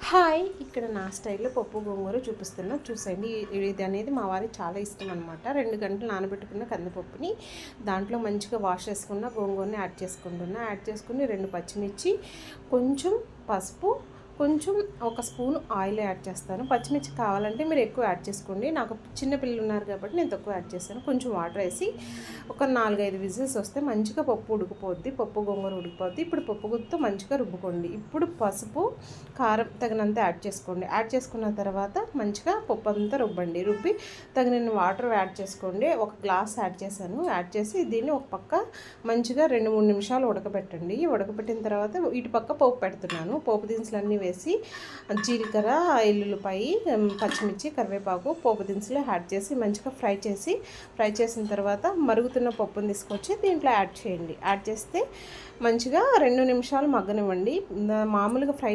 Hi! ఇక్కడ నా స్టైల్‌లో పప్పు గోంగూర చూపిస్తున్నా చూసేయండి. ఇది అనేది మా వారికి చాలా ఇష్టం అనమాట. 2 గంటలు నానబెట్టుకున్న కందిపప్పుని దాంట్లో మంచిగా వాష్ చేసుకున్న గోంగూరని యాడ్ చేసుకొని 2 పచ్చిమిర్చి, కొంచెం పసుపు, కొంచెం ఒక స్పూన్ ఆయిల్ యాడ్ చేస్తాను. పచ్చిమిర్చి కావాలంటే మీరు ఎక్కువ యాడ్ చేసుకోండి. నాకు చిన్న పిల్లలు ఉన్నారు కాబట్టి నేను తక్కువ యాడ్ చేశాను. కొంచెం వాటర్ వేసి ఒక 4, 5 విజిల్స్ వస్తే మంచిగా పప్పు ఉడికిపోద్ది. పప్పు గోంగూర ఉడికిపోద్ది. ఇప్పుడు పప్పు గుత్తితో మంచిగా రుబ్బుకోండి. ఇప్పుడు పసుపు, కారం తగినంత యాడ్ చేసుకోండి. యాడ్ చేసుకున్న తర్వాత మంచిగా పప్పు అంతా రుబ్బండి. రుబ్బి తగినన్ని వాటర్ యాడ్ చేసుకోండి. ఒక గ్లాస్ యాడ్ చేశాను. యాడ్ చేసి దీన్ని ఒక పక్క మంచిగా 2, 3 నిమిషాలు ఉడకబెట్టండి. ఉడకబెట్టిన తర్వాత ఇటు పక్క పోపు పెడుతున్నాను. పోపు దినుసులన్నీ వేసి జీలకర్ర, ఎల్లుల్లిపాయి, పచ్చిమిర్చి, కరివేపాకు పోపు దినుసులు యాడ్ చేసి మంచిగా ఫ్రై చేసిన తర్వాత మరుగుతున్న పప్పుని తీసుకొచ్చి దీంట్లో యాడ్ చేయండి. యాడ్ చేస్తే మంచిగా 2 నిమిషాలు మగ్గనివ్వండి. మామూలుగా ఫ్రై